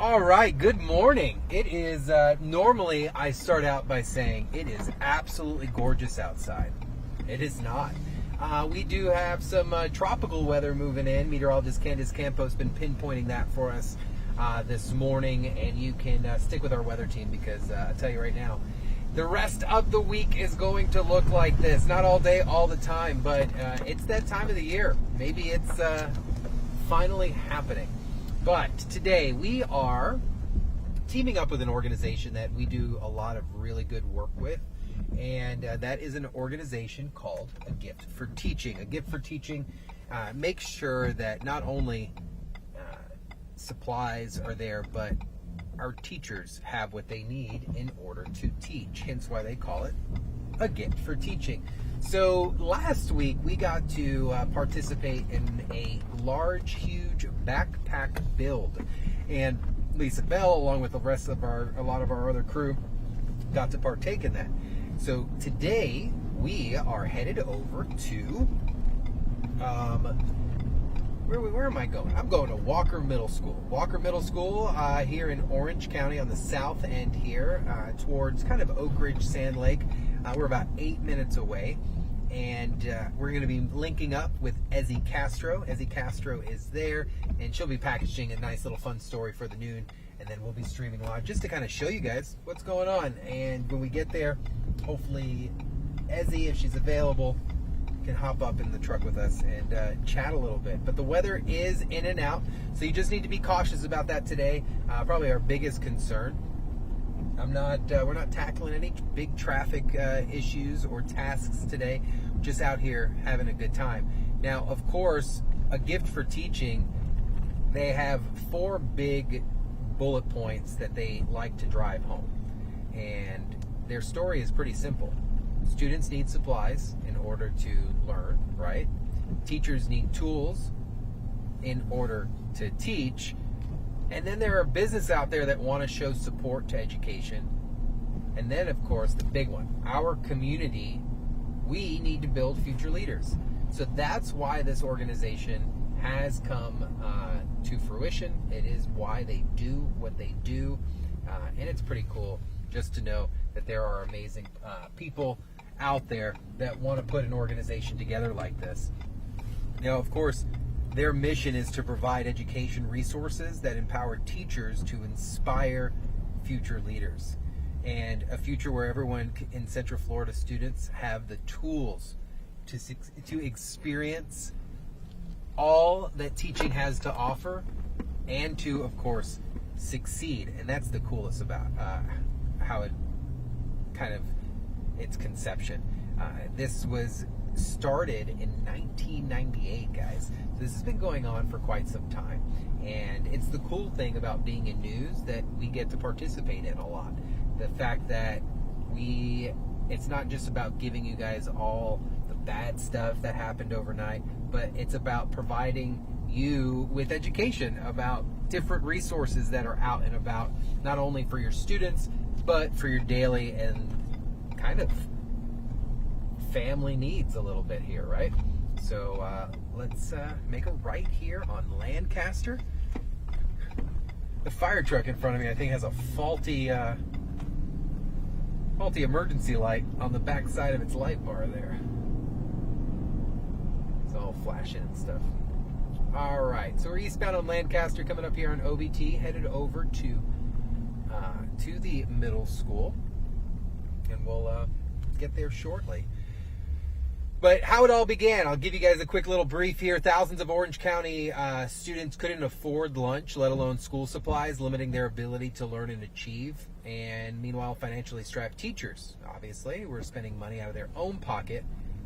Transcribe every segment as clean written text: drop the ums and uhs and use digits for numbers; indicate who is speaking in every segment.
Speaker 1: All right, good morning. It is, normally I start out by saying it is absolutely gorgeous outside. It is not. We do have some tropical weather moving in. Meteorologist Candace Campos has been pinpointing that for us this morning, and you can stick with our weather team because I'll tell you right now, the rest of the week is going to look like this. Not all day, all the time, but it's that time of the year. Maybe it's finally happening. But today we are teaming up with an organization that we do a lot of really good work with, and that is an organization called A Gift for Teaching. A Gift for Teaching makes sure that not only supplies are there, but our teachers have what they need in order to teach, hence why they call it A Gift for Teaching. So last week we got to participate in a large, huge backpack build, and Lisa Bell, along with the rest of a lot of our other crew, got to partake in that. So today we are headed over to where am I going? I'm going to Walker Middle School. Walker Middle School here in Orange County on the south end here, towards kind of Oak Ridge, Sand Lake. We're about 8 minutes away, and we're going to be linking up with Ezzy Castro. Ezzy Castro is there, and she'll be packaging a nice little fun story for the noon, and then we'll be streaming live just to kind of show you guys what's going on. And when we get there, hopefully Ezzy, if she's available, can hop up in the truck with us and chat a little bit. But the weather is in and out, so you just need to be cautious about that today. Probably our biggest concern. We're not tackling any big traffic issues or tasks today. Just out here having a good time. Now, of course, A Gift for Teaching, they have 4 big bullet points that they like to drive home. And their story is pretty simple. Students need supplies in order to learn, right? Teachers need tools in order to teach. And then there are businesses out there that want to show support to education. And then, of course, the big one, our community, we need to build future leaders. So that's why this organization has come to fruition. It is why they do what they do. And it's pretty cool just to know that there are amazing people out there that want to put an organization together like this. Now, of course, their mission is to provide education resources that empower teachers to inspire future leaders, and a future where everyone in Central Florida students have the tools to experience all that teaching has to offer, and to, of course, succeed. And that's the coolest about how it kind of its conception. This was started in 1998, guys. So this has been going on for quite some time, and it's the cool thing about being in news that we get to participate in a lot. The fact that it's not just about giving you guys all the bad stuff that happened overnight, but it's about providing you with education about different resources that are out and about, not only for your students, but for your daily and kind of family needs a little bit here, right? So let's make a right here on Lancaster. The fire truck in front of me, I think, has a faulty emergency light on the back side of its light bar there. It's all flashing and stuff. All right, so we're eastbound on Lancaster, coming up here on OBT, headed over to the middle school, and we'll get there shortly. But how it all began, I'll give you guys a quick little brief here. Thousands of Orange County students couldn't afford lunch, let alone school supplies, limiting their ability to learn and achieve. And meanwhile, financially strapped teachers, obviously, were spending money out of their own pocket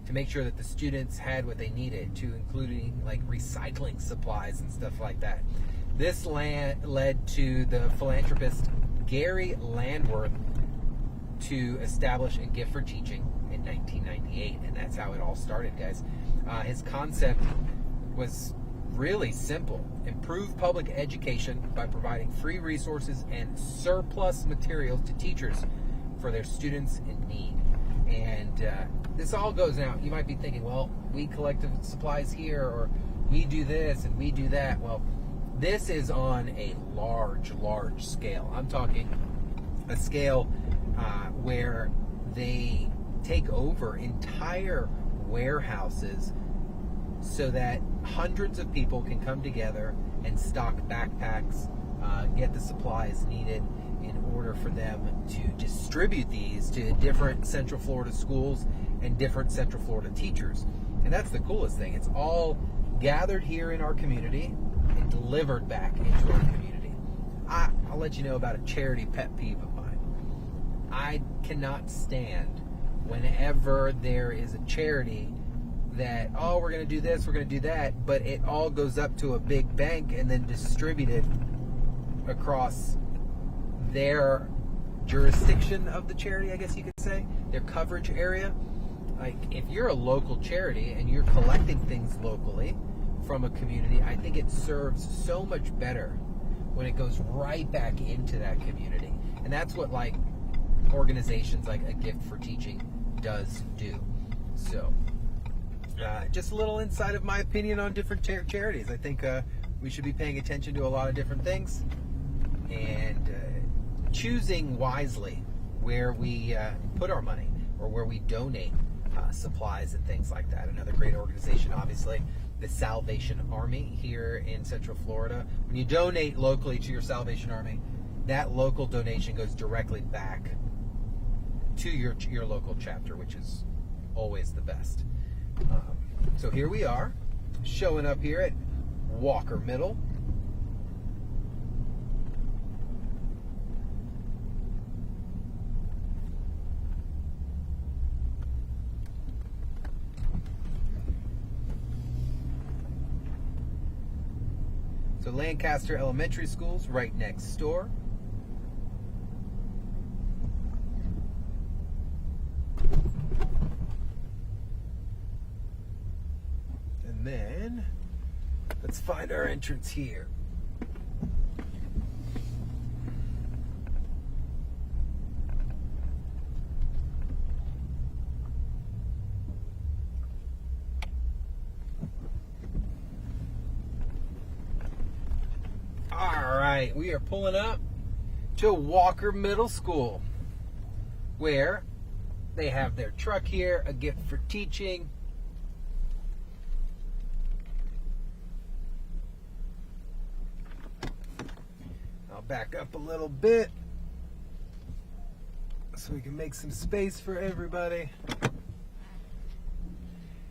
Speaker 1: to make sure that the students had what they needed, to including like recycling supplies and stuff like that. This led to the philanthropist Gary Landworth to establish A Gift for Teaching in 1998, and that's how it all started, guys. His concept was really simple: improve public education by providing free resources and surplus materials to teachers for their students in need. And this all goes out. You might be thinking, well, we collect supplies here, or we do this and we do that. Well, This is on a large scale. I'm talking a scale where they take over entire warehouses so that hundreds of people can come together and stock backpacks, get the supplies needed in order for them to distribute these to different Central Florida schools and different Central Florida teachers. And that's the coolest thing. It's all gathered here in our community and delivered back into our community. I'll let you know about a charity pet peeve of mine. I cannot stand whenever there is a charity that, oh, we're going to do this, we're going to do that, but it all goes up to a big bank and then distributed across their jurisdiction of the charity, I guess you could say, their coverage area. Like, if you're a local charity and you're collecting things locally from a community, I think it serves so much better when it goes right back into that community. And that's what, like, organizations like A Gift for Teaching does do. So, just a little insight of my opinion on different charities. I think we should be paying attention to a lot of different things and choosing wisely where we put our money or where we donate supplies and things like that. Another great organization, obviously, the Salvation Army here in Central Florida. When you donate locally to your Salvation Army, that local donation goes directly back to your local chapter, which is always the best. So here we are, showing up here at Walker Middle. So Lancaster Elementary School's right next door. And then, let's find our entrance here. Alright, we are pulling up to Walker Middle School, where they have their truck here, A Gift for Teaching. I'll back up a little bit so we can make some space for everybody.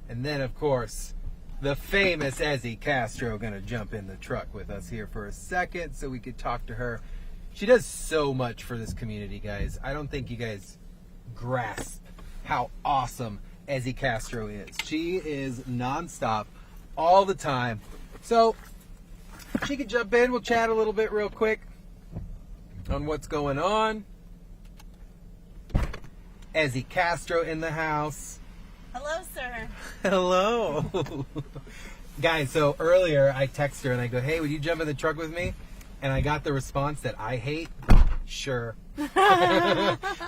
Speaker 1: And then, of course, the famous Ezzy Castro going to jump in the truck with us here for a second so we could talk to her. She does so much for this community, guys. I don't think you guys grasp how awesome Ezzy Castro is. She is nonstop all the time. So she could jump in. We'll chat a little bit real quick on what's going on. Ezzy Castro in the house.
Speaker 2: Hello, sir.
Speaker 1: Hello. Guys, so earlier I text her and I go, hey, would you jump in the truck with me? And I got the response that I hate. Sure.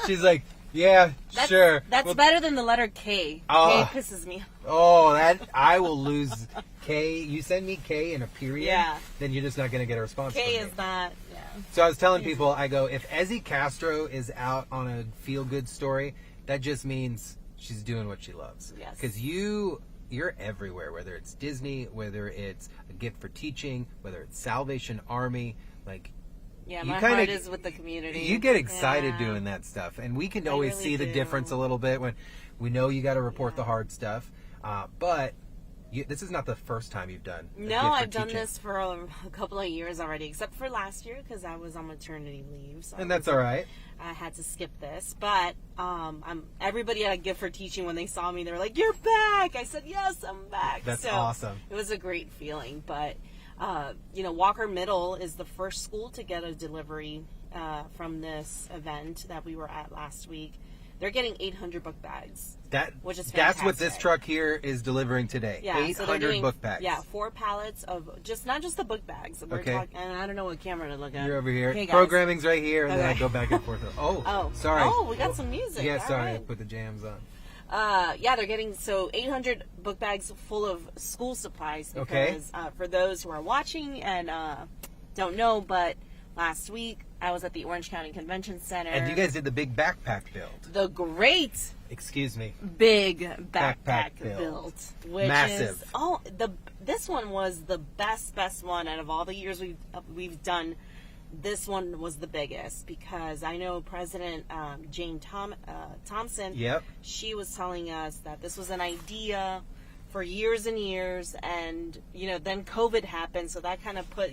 Speaker 1: She's like, yeah, sure.
Speaker 2: That's better than the letter K. K pisses me off.
Speaker 1: Oh, that I will lose K. You send me K in a period,
Speaker 2: yeah,
Speaker 1: then you're just not going to get a response
Speaker 2: K
Speaker 1: from me.
Speaker 2: Is not, yeah.
Speaker 1: So I was telling people, I go, if Ezzy Castro is out on a feel-good story, that just means she's doing what she loves.
Speaker 2: Yes.
Speaker 1: Because you're everywhere, whether it's Disney, whether it's A Gift for Teaching, whether it's Salvation Army, like...
Speaker 2: Yeah, my heart is with the community.
Speaker 1: You get excited doing that stuff, and we can always
Speaker 2: really
Speaker 1: see the difference a little bit when we know you got to report the hard stuff. But this is not the first time you've done.
Speaker 2: No, I've done this for a couple of years already, except for last year because I was on maternity leave. So
Speaker 1: and that's all right.
Speaker 2: I had to skip this, but everybody at A Gift for Teaching, when they saw me, they were like, "You're back!" I said, "Yes, I'm back."
Speaker 1: That's awesome.
Speaker 2: It was a great feeling, but. Walker Middle is the first school to get a delivery from this event that we were at last week. They're getting 800 book bags, which is fantastic.
Speaker 1: That's what this truck here is delivering today.
Speaker 2: Yeah,
Speaker 1: 800 book bags.
Speaker 2: Yeah, 4 pallets of not just the book bags. We're talking, and I don't know what camera to look at.
Speaker 1: You're over here.
Speaker 2: Okay,
Speaker 1: Programming's right here, and then I go back and forth. Oh, sorry.
Speaker 2: Oh, we got some music.
Speaker 1: Yeah,
Speaker 2: All
Speaker 1: sorry.
Speaker 2: right.
Speaker 1: I put the jams on.
Speaker 2: Yeah, they're getting 800 book bags full of school supplies.
Speaker 1: Okay.
Speaker 2: Because for those who are watching and don't know, but last week I was at the Orange County Convention Center.
Speaker 1: And you guys did the big backpack build.
Speaker 2: The great
Speaker 1: Excuse me.
Speaker 2: big backpack
Speaker 1: build.
Speaker 2: build, which
Speaker 1: Massive.
Speaker 2: is this one was the best one out of all the years we've done. This one was the biggest because I know President Jane Thompson.
Speaker 1: Yep.
Speaker 2: She was telling us that this was an idea for years and years, and then COVID happened, so that kind of put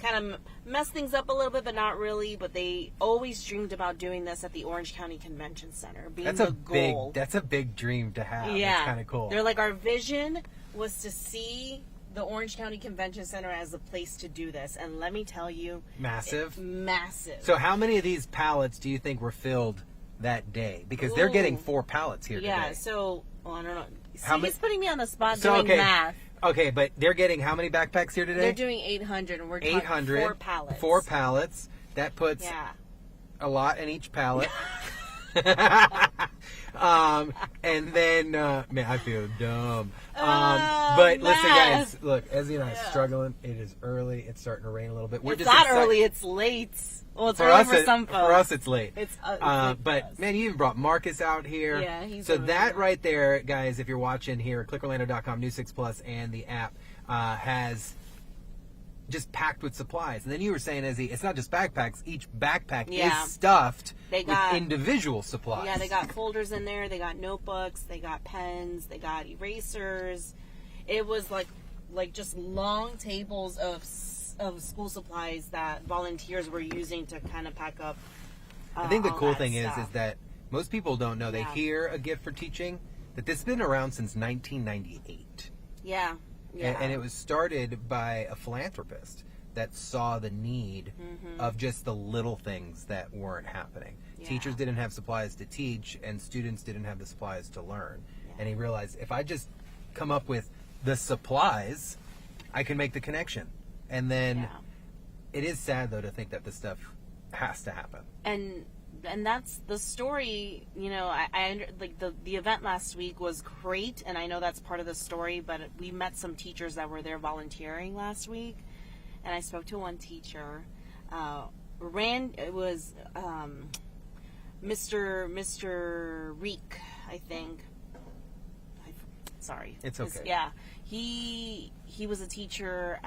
Speaker 2: kind of messed things up a little bit, but not really. But they always dreamed about doing this at the Orange County Convention Center, being the goal.
Speaker 1: That's a big dream to have.
Speaker 2: Yeah,
Speaker 1: It's kind of cool.
Speaker 2: They're like, our vision was to see the Orange County Convention Center as a place to do this, and let me tell you,
Speaker 1: Massive.
Speaker 2: massive.
Speaker 1: So how many of these pallets do you think were filled that day? Because they're getting 4 pallets here
Speaker 2: yeah.
Speaker 1: today.
Speaker 2: So I don't know.
Speaker 1: How
Speaker 2: See,
Speaker 1: many-
Speaker 2: he's putting me on the spot
Speaker 1: So,
Speaker 2: doing
Speaker 1: okay.
Speaker 2: math.
Speaker 1: Okay, but they're getting how many backpacks here today?
Speaker 2: They're doing 800, and we're talking
Speaker 1: 800.
Speaker 2: 4 pallets.
Speaker 1: 4 pallets. That puts
Speaker 2: Yeah.
Speaker 1: a lot in each pallet. And then, man, I feel dumb. But listen, guys,
Speaker 2: math.
Speaker 1: look, Ezzy and I are struggling. It is early. It's starting to rain a little bit. We're
Speaker 2: It's
Speaker 1: just
Speaker 2: not
Speaker 1: excited.
Speaker 2: early. It's late. Well, it's
Speaker 1: For
Speaker 2: early
Speaker 1: us,
Speaker 2: for some folks.
Speaker 1: for us, it's late.
Speaker 2: It's late for
Speaker 1: but
Speaker 2: us.
Speaker 1: man, you even brought Marcus out here.
Speaker 2: Yeah, he's
Speaker 1: so
Speaker 2: over
Speaker 1: that
Speaker 2: here.
Speaker 1: right there, guys. If you're watching here, clickorlando.com, News 6 Plus, and the app has just packed with supplies. And then you were saying, Izzy, it's not just backpacks. Each backpack
Speaker 2: Yeah.
Speaker 1: is stuffed
Speaker 2: They got-
Speaker 1: with individual supplies.
Speaker 2: Yeah, they got folders in there. They got notebooks. They got pens. They got erasers. It was like just long tables of school supplies that volunteers were using to kind of pack up.
Speaker 1: I think the
Speaker 2: all
Speaker 1: cool
Speaker 2: that
Speaker 1: thing is
Speaker 2: stuff.
Speaker 1: that most people don't know. They
Speaker 2: Yeah.
Speaker 1: hear a gift for teaching, that this has been around since 1998.
Speaker 2: Yeah. Yeah.
Speaker 1: And it was started by a philanthropist that saw the need of just the little things that weren't happening.
Speaker 2: Yeah.
Speaker 1: Teachers didn't have supplies to teach, and students didn't have the supplies to learn. And he realized, if I just come up with the supplies, I can make the connection. And then
Speaker 2: Yeah.
Speaker 1: it is sad, though, to think that this stuff has to happen.
Speaker 2: And that's the story. I like the event last week was great, and I know that's part of the story. But we met some teachers that were there volunteering last week, and I spoke to one teacher. It was Mr. Reek, I think. Sorry,
Speaker 1: It's okay.
Speaker 2: Yeah, he was a teacher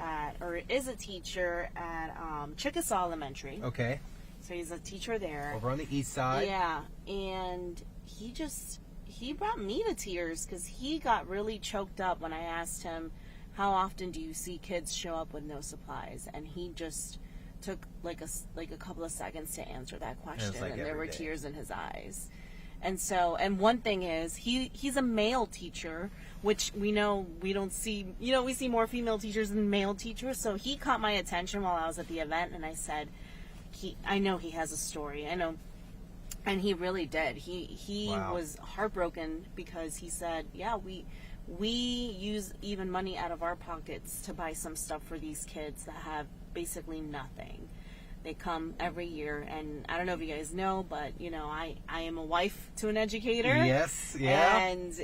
Speaker 2: is a teacher at Chickasaw Elementary.
Speaker 1: Okay.
Speaker 2: So he's a teacher there.
Speaker 1: Over on the east side.
Speaker 2: Yeah, and he brought me to tears because he got really choked up when I asked him, how often do you see kids show up with no supplies? And he just took like a couple of seconds to answer that question,
Speaker 1: like
Speaker 2: and there
Speaker 1: every
Speaker 2: were
Speaker 1: day.
Speaker 2: tears in his eyes. And one thing is, he's a male teacher, which we know we don't see, we see more female teachers than male teachers. So he caught my attention while I was at the event, and I said, I know he has a story. I know. And he really did. He
Speaker 1: Wow.
Speaker 2: was heartbroken because he said, yeah, we use even money out of our pockets to buy some stuff for these kids that have basically nothing. They come every year, and I don't know if you guys know, but I am a wife to an educator.
Speaker 1: Yes, yeah.
Speaker 2: And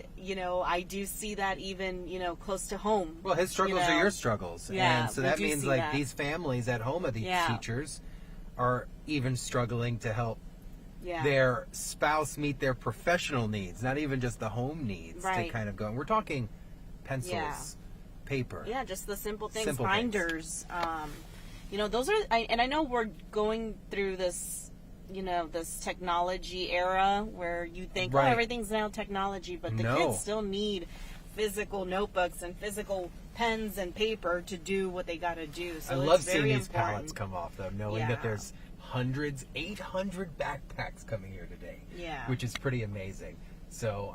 Speaker 2: I do see that even close to home.
Speaker 1: Well, his struggles are your struggles.
Speaker 2: Yeah,
Speaker 1: And so
Speaker 2: we
Speaker 1: that
Speaker 2: do
Speaker 1: means
Speaker 2: see
Speaker 1: like
Speaker 2: that.
Speaker 1: these families at home of these
Speaker 2: Yeah.
Speaker 1: teachers are even struggling to help
Speaker 2: Yeah.
Speaker 1: their spouse meet their professional needs, not even just the home needs to
Speaker 2: Right.
Speaker 1: kind of go. And we're talking pencils,
Speaker 2: Yeah.
Speaker 1: paper.
Speaker 2: Yeah, just the simple things,
Speaker 1: Simple things.
Speaker 2: binders. Those are, and I know we're going through this, this technology era where you think,
Speaker 1: Right.
Speaker 2: oh, everything's now technology, but the
Speaker 1: No.
Speaker 2: kids still need physical notebooks and physical pens and paper to do what they got to do. So
Speaker 1: I
Speaker 2: it's
Speaker 1: love seeing
Speaker 2: very
Speaker 1: these
Speaker 2: important.
Speaker 1: pallets come off, though, knowing
Speaker 2: Yeah.
Speaker 1: that there's 800 backpacks coming here today.
Speaker 2: Yeah.
Speaker 1: Which is pretty amazing. So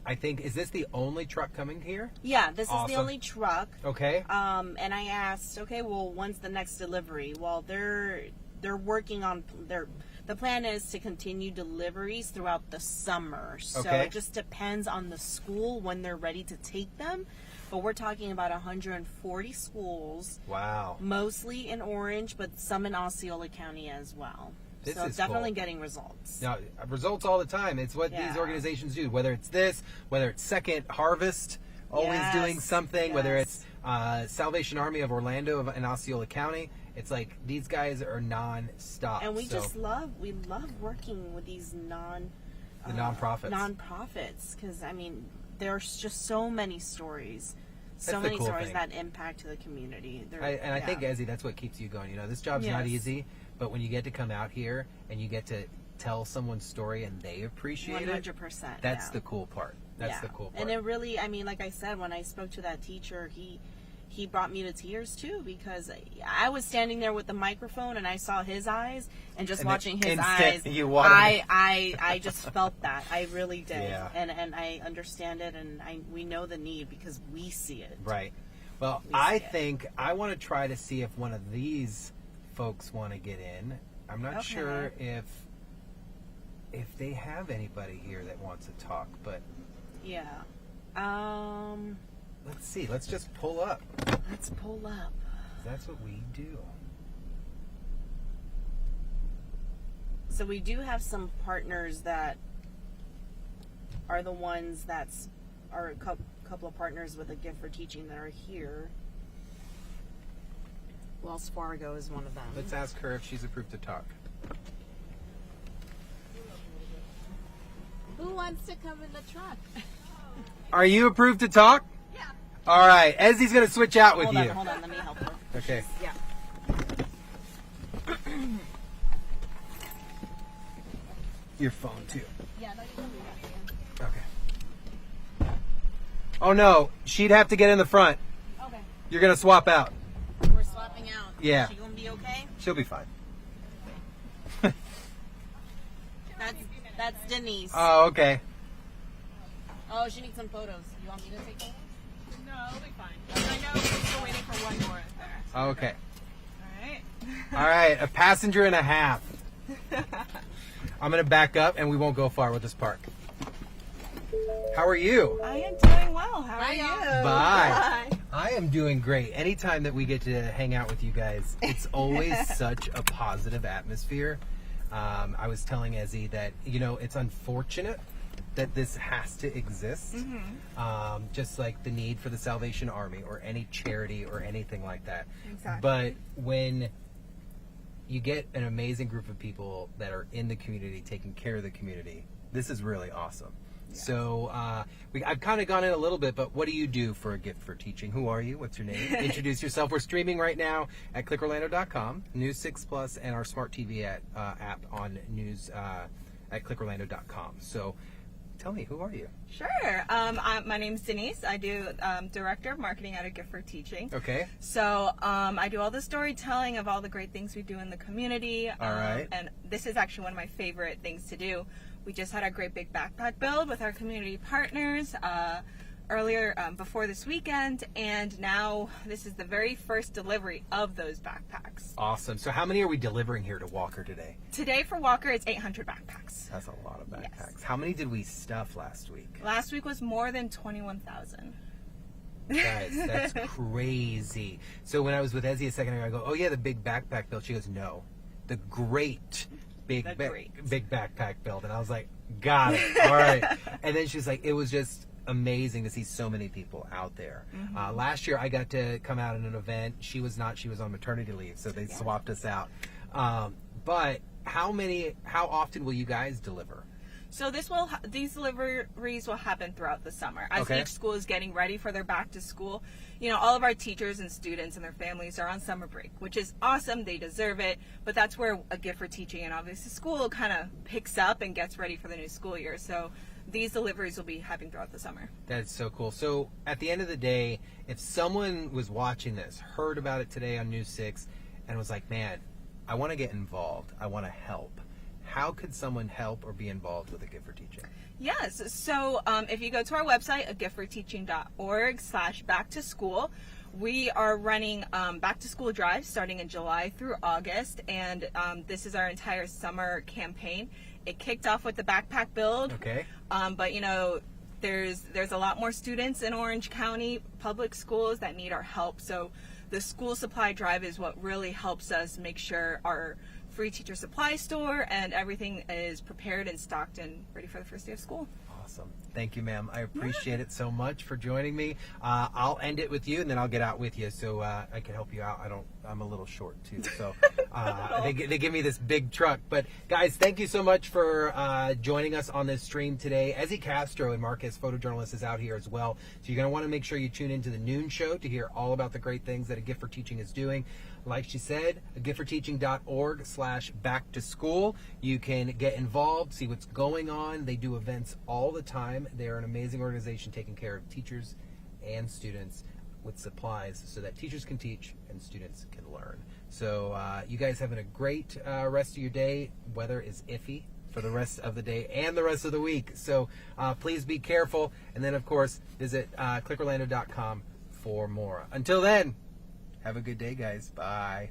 Speaker 1: I think, is this the only truck coming here?
Speaker 2: Yeah, this is
Speaker 1: Awesome.
Speaker 2: the only truck.
Speaker 1: Okay.
Speaker 2: And I asked, okay, well, when's the next delivery? Well, they're working on the plan is to continue deliveries throughout the summer. So
Speaker 1: Okay.
Speaker 2: it just depends on the school when they're ready to take them. But we're talking about 140 schools,
Speaker 1: Wow.
Speaker 2: mostly in Orange, but some in Osceola County as well.
Speaker 1: This
Speaker 2: So
Speaker 1: is
Speaker 2: definitely
Speaker 1: cool.
Speaker 2: getting results.
Speaker 1: Now, results all the time. It's what these
Speaker 2: Yeah.
Speaker 1: organizations do. Whether it's this, whether it's Second Harvest, always
Speaker 2: Yes.
Speaker 1: doing something. Whether
Speaker 2: Yes.
Speaker 1: it's Salvation Army of Orlando in Osceola County. It's like these guys are non-stop.
Speaker 2: And we
Speaker 1: So,
Speaker 2: love working with these
Speaker 1: the nonprofits.
Speaker 2: Nonprofits, because I mean, there's just so many stories, so
Speaker 1: That's the
Speaker 2: many
Speaker 1: cool
Speaker 2: stories
Speaker 1: thing.
Speaker 2: that impact the community.
Speaker 1: I think, Ezzy, that's what keeps you going. You know, this job's not
Speaker 2: Yes.
Speaker 1: easy, but when you get to come out here and you get to tell someone's story and they appreciate it,
Speaker 2: 100%.
Speaker 1: that's the cool part. That's the cool part.
Speaker 2: And it really, I mean, like I said, when I spoke to that teacher, he brought me to tears too, because I was standing there with the microphone and I saw his eyes, and just
Speaker 1: And
Speaker 2: watching his
Speaker 1: instant
Speaker 2: eyes,
Speaker 1: you wanted
Speaker 2: I just felt that. I really did.
Speaker 1: Yeah.
Speaker 2: And I understand it, and we know the need because we see it.
Speaker 1: Right. Well,
Speaker 2: We
Speaker 1: I
Speaker 2: see it.
Speaker 1: think I want to try to see if one of these folks want to get in. I'm not
Speaker 2: Okay.
Speaker 1: sure if they have anybody here that wants to talk, but
Speaker 2: Yeah.
Speaker 1: let's see. Let's just pull up.
Speaker 2: Let's pull up.
Speaker 1: That's what we do.
Speaker 2: So we do have some partners that are the ones are a couple of partners with a gift for teaching that are here. Wells Fargo is one of them.
Speaker 1: Let's ask her if she's approved to talk.
Speaker 3: Who wants to come in the truck?
Speaker 1: Are you approved to talk?
Speaker 3: Yeah.
Speaker 1: All right. Ezzy's going to switch out with
Speaker 2: hold
Speaker 1: you.
Speaker 2: on, hold on, let me help her.
Speaker 1: Okay.
Speaker 2: Yeah.
Speaker 1: Your phone, too.
Speaker 3: Yeah, no, you can leave it.
Speaker 1: Okay. Oh, no. She'd have to get in the front.
Speaker 2: Okay.
Speaker 1: You're going to swap out.
Speaker 2: We're swapping out.
Speaker 1: Yeah.
Speaker 2: She gonna be okay?
Speaker 1: She'll be fine.
Speaker 2: That's Denise.
Speaker 1: Oh, okay.
Speaker 2: Oh, she needs some photos. You want me to take photos?
Speaker 3: No, it'll be fine. I know we're still waiting for one more there.
Speaker 1: Okay.
Speaker 3: All right.
Speaker 1: All right. A passenger and a half. I'm going to back up and we won't go far with this park. How are you?
Speaker 3: I am doing well. How are
Speaker 2: Bye,
Speaker 3: you?
Speaker 2: y'all.
Speaker 1: Bye. I am doing great. Anytime that we get to hang out with you guys, it's always such a positive atmosphere. I was telling Ezzy that, you know, it's unfortunate that this has to exist. Just like the need for the Salvation Army or any charity or anything like that.
Speaker 3: Exactly.
Speaker 1: But when you get an amazing group of people that are in the community, taking care of the community, this is really awesome. So I've kind of gone in a little bit, but what do you do for a gift for teaching? Who are you? What's your name? Introduce yourself. We're streaming right now at clickorlando.com, News 6 Plus, and our smart TV app on news at clickorlando.com. So tell me, who are you?
Speaker 4: Sure. My name's Denise. I do Director of Marketing at A Gift for Teaching.
Speaker 1: Okay.
Speaker 4: So I do all the storytelling of all the great things we do in the community.
Speaker 1: All right.
Speaker 4: And this is actually one of my favorite things to do. We just had a great big backpack build with our community partners earlier before this weekend, and now this is the very first delivery of those backpacks.
Speaker 1: Awesome. So how many are we delivering here to Walker today?
Speaker 4: Today for Walker, it's 800 backpacks.
Speaker 1: That's a lot of backpacks.
Speaker 4: Yes.
Speaker 1: How many did we stuff last week?
Speaker 4: Last week was more than 21,000.
Speaker 1: Guys, that's crazy. So when I was with Ezzy a second ago, I go, oh yeah, the big backpack build. She goes, no, the great big big backpack build. And I was like, got it. All right. And then she's like, it was just amazing to see so many people out there. Last year I got to come out at an event. She was not. She was on maternity leave, so they swapped us out. But how often will you guys deliver?
Speaker 4: So these deliveries will happen throughout the summer as
Speaker 1: Okay.
Speaker 4: each school is getting ready for their back to school. You know, all of our teachers and students and their families are on summer break, which is awesome. They deserve it. But that's where A Gift for Teaching and obviously school kind of picks up and gets ready for the new school year. So these deliveries will be happening throughout the summer.
Speaker 1: That's so cool. So at the end of the day, if someone was watching this, heard about it today on News 6, and was like, man, I want to get involved, I want to help, how could someone help or be involved with A Gift for Teaching?
Speaker 4: Yes. So if you go to our website, agiftforteaching.org/back to school, we are running back to school drives starting in July through August. And this is our entire summer campaign. It kicked off with the backpack build.
Speaker 1: Okay.
Speaker 4: But, you know, there's a lot more students in Orange County public schools that need our help. So the school supply drive is what really helps us make sure our free teacher supply store, and everything is prepared and stocked and ready for the first day of school.
Speaker 1: Awesome. Thank you, ma'am. I appreciate it so much for joining me. I'll end it with you, and then I'll get out with you so I can help you out. I'm a little short too, so they give me this big truck. But guys, thank you so much for joining us on this stream today. Ezzy Castro and Marquez photojournalist is out here as well, so you're going to want to make sure you tune into the noon show to hear all about the great things that A Gift for Teaching is doing. Like she said, agiftforteaching.org/back to school. You can get involved, see what's going on. They do events all the time. They're an amazing organization taking care of teachers and students with supplies so that teachers can teach and students can learn. So you guys having a great rest of your day. Weather is iffy for the rest of the day and the rest of the week. So please be careful. And then, of course, visit clickorlando.com for more. Until then, have a good day, guys. Bye.